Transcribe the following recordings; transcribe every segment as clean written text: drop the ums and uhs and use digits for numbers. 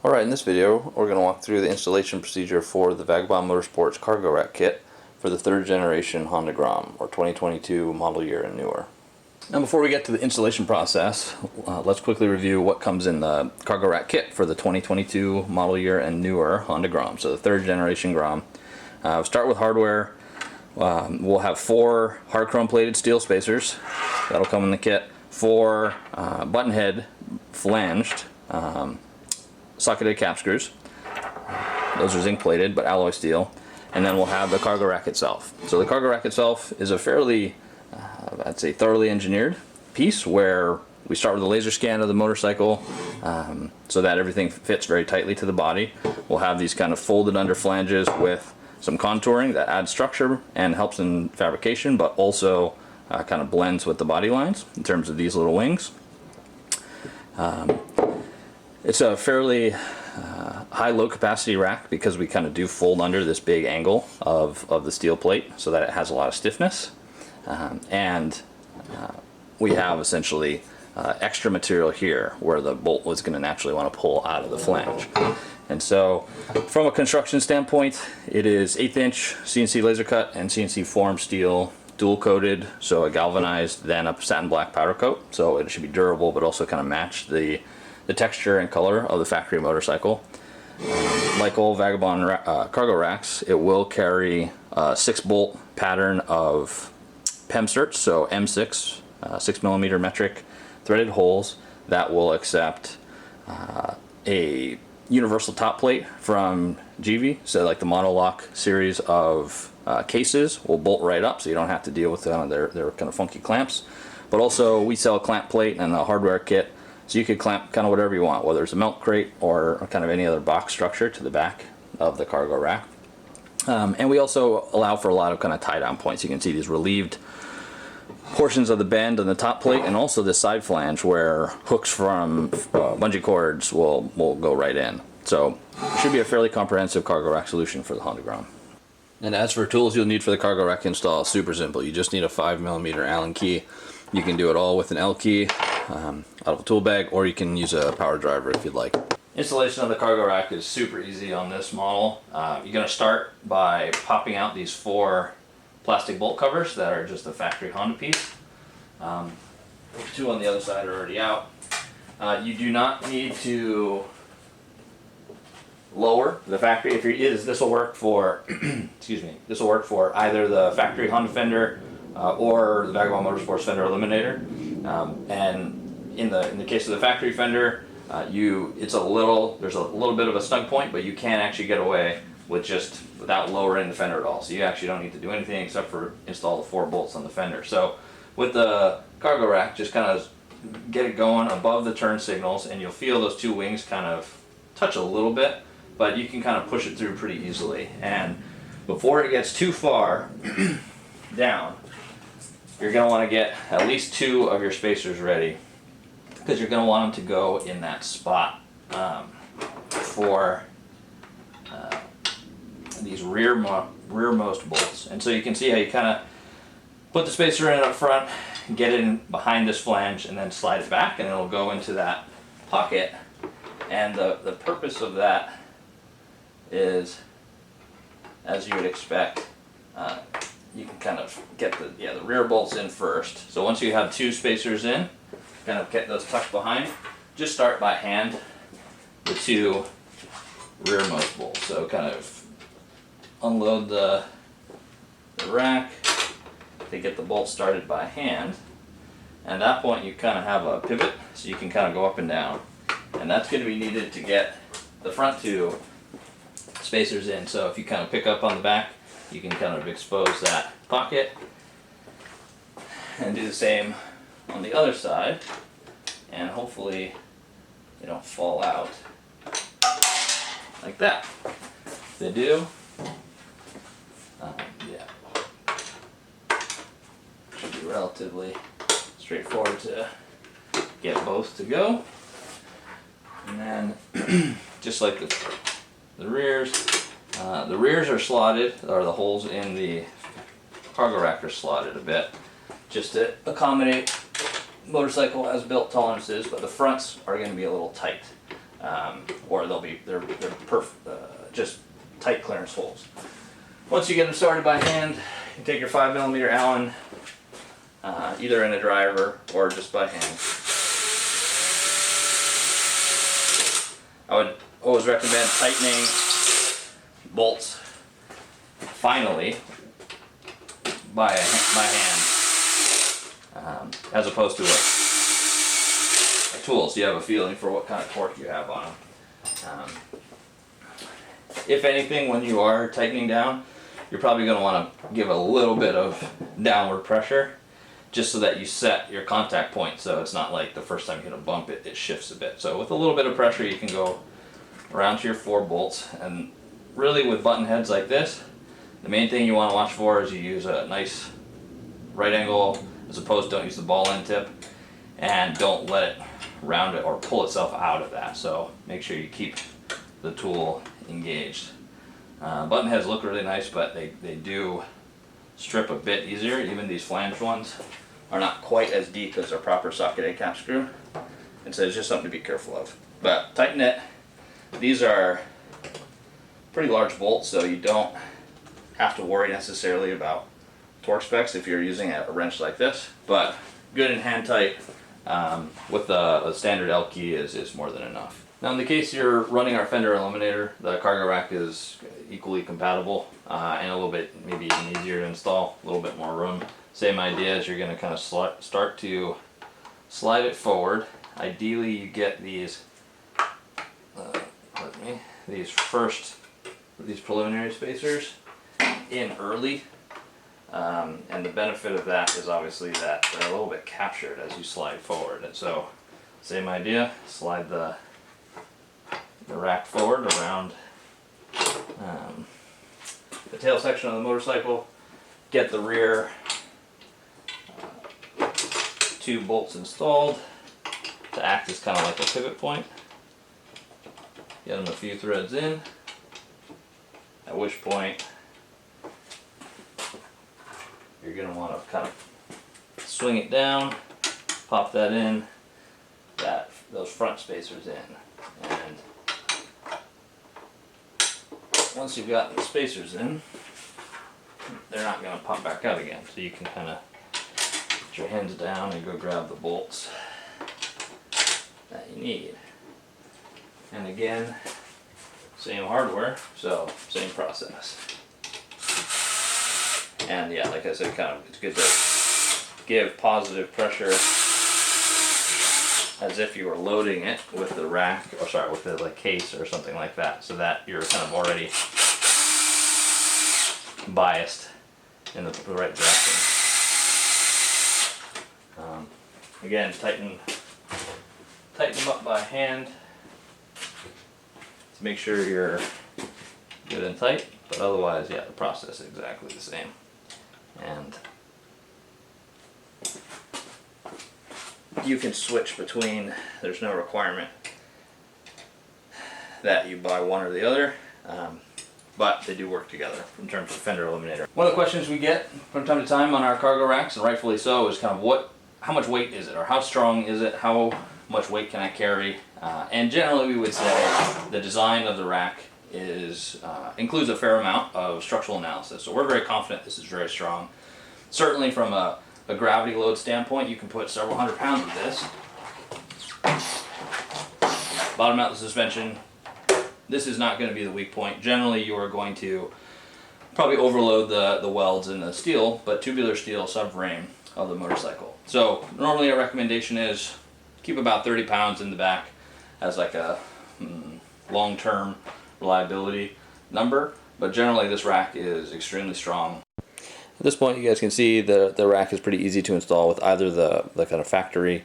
Alright, in this video we're going to walk through the installation procedure for the Vagabond Motorsports cargo rack kit for the 3rd generation Honda Grom, or 2022 model year and newer. Now before we get to the installation process, let's quickly review what comes in the cargo rack kit for the 2022 model year and newer Honda Grom, so the 3rd generation Grom. We'll start with hardware. We'll have 4 hard chrome plated steel spacers. That'll come in the kit. 4 button head flanged socketed cap screws. Those are zinc plated but alloy steel. And then we'll have the cargo rack itself. So the cargo rack itself is a fairly, I'd say, thoroughly engineered piece where we start with a laser scan of the motorcycle so that everything fits very tightly to the body. We'll have these kind of folded under flanges with some contouring that adds structure and helps in fabrication, but also kind of blends with the body lines in terms of these little wings. It's a fairly high low capacity rack because we kind of do fold under this big angle of the steel plate so that it has a lot of stiffness, and we have essentially extra material here where the bolt was going to naturally want to pull out of the flange. And so from a construction standpoint, it is 1/8 inch CNC laser cut and CNC formed steel, dual coated, so a galvanized then a satin black powder coat, so it should be durable but also kind of match the texture and color of the factory motorcycle. Like all Vagabond cargo racks, it will carry a 6-bolt pattern of PEM certs, so M6 6mm metric threaded holes that will accept a universal top plate from GV, so like the Monolock series of cases will bolt right up, so you don't have to deal with their kind of funky clamps. But also we sell a clamp plate and a hardware kit, so you could clamp kind of whatever you want, whether it's a milk crate or kind of any other box structure to the back of the cargo rack. And we also allow for a lot of kind of tie down points. You can see these relieved portions of the bend on the top plate, and also this side flange where hooks from bungee cords will go right in. So it should be a fairly comprehensive cargo rack solution for the Honda Grom. And as for tools you'll need for the cargo rack install, super simple. You just need a 5mm Allen key. You can do it all with an L key out of a tool bag, or you can use a power driver if you'd like. Installation of the cargo rack is super easy on this model. You're going to start by popping out these 4 plastic bolt covers that are just a factory Honda piece. 2 on the other side are already out. You do not need to lower the factory. If this will work for excuse me, this will work for either the factory Honda fender or the Vagabond Motorsports fender eliminator. And in the case of the factory fender, there's a little bit of a snug point, but you can actually get away without lowering the fender at all. So you actually don't need to do anything except for install the 4 bolts on the fender. So with the cargo rack, just kind of get it going above the turn signals, and you'll feel those 2 wings kind of touch a little bit, but you can kind of push it through pretty easily. And before it gets too far down, you're going to want to get at least 2 of your spacers ready, because you're going to want them to go in that spot for these rearmost bolts. And so you can see how you kind of put the spacer in up front, get it in behind this flange, and then slide it back, and it'll go into that pocket. And the purpose of that is, as you would expect, you can kind of get the rear bolts in first. So once you have 2 spacers in, kind of get those tucked behind, just start by hand the 2 rearmost bolts. So kind of unload the rack to get the bolts started by hand, and at that point you kind of have a pivot, so you can kind of go up and down, and that's going to be needed to get the front 2 spacers in. So if you kind of pick up on the back, you can kind of expose that pocket, and do the same on the other side, and hopefully they don't fall out like that. If they do, yeah, should be relatively straightforward to get both to go. And then just like the rears are slotted, or the holes in the cargo rack are slotted a bit, just to accommodate motorcycle as built tolerances, but the fronts are going to be a little tight. or they're just tight clearance holes. Once you get them started by hand, you take your 5mm Allen, either in a driver or just by hand. I would always recommend tightening bolts finally by hand, as opposed to a tool, so you have a feeling for what kind of torque you have on them. If anything, when you are tightening down, you're probably going to want to give a little bit of downward pressure, just so that you set your contact point, so it's not like the first time you hit a bump it shifts a bit. So with a little bit of pressure you can go around to your 4 bolts, and really with button heads like this, the main thing you want to watch for is you use a nice right angle, as opposed to don't use the ball end tip, and don't let it round it or pull itself out of that. So make sure you keep the tool engaged. Button heads look really nice, but they do strip a bit easier. Even these flange ones are not quite as deep as a proper socket A cap screw, and so it's just something to be careful of. But tighten it. These are pretty large bolts, so you don't have to worry necessarily about torque specs if you're using a wrench like this, but good and hand tight with a standard L key is more than enough. Now in the case you're running our fender eliminator, the cargo rack is equally compatible and a little bit maybe even easier to install, a little bit more room. Same idea, as you're going to kind of start to slide it forward. Ideally you get these these preliminary spacers in early, and the benefit of that is obviously that they're a little bit captured as you slide forward. And so same idea, slide the rack forward around the tail section of the motorcycle, get the rear 2 bolts installed to act as kind of like a pivot point. Get them a few threads in, at which point you're going to want to kind of swing it down, pop that in, those front spacers in, and once you've got the spacers in, they're not going to pop back out again, so you can kind of put your hands down and go grab the bolts that you need. And again, same hardware, so same process. And yeah, like I said, it's good to give positive pressure as if you were loading it with the rack, or sorry, with the case or something like that, so that you're kind of already biased in the right direction. Again, tighten them up by hand to make sure you're good and tight, but otherwise, yeah, the process is exactly the same. And you can switch between, there's no requirement that you buy one or the other, but they do work together in terms of fender eliminator. One of the questions we get from time to time on our cargo racks, and rightfully so, is kind of how much weight is it, or how strong is it, how much weight can I carry? And generally we would say the design of the rack includes a fair amount of structural analysis, so we're very confident this is very strong. Certainly from a gravity load standpoint, you can put several hundred pounds of this. Bottom out the suspension. This is not going to be the weak point. Generally you are going to probably overload the welds in the steel, but tubular steel subframe of the motorcycle. So normally a recommendation is keep about 30 pounds in the back as like a long-term reliability number, but generally this rack is extremely strong. At this point you guys can see the rack is pretty easy to install with either the kind of factory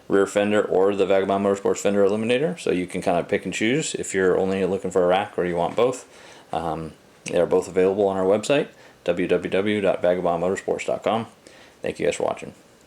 rear fender or the Vagabond Motorsports fender eliminator, so you can kind of pick and choose if you're only looking for a rack or you want both. They are both available on our website, www.vagabondmotorsports.com. Thank you guys for watching.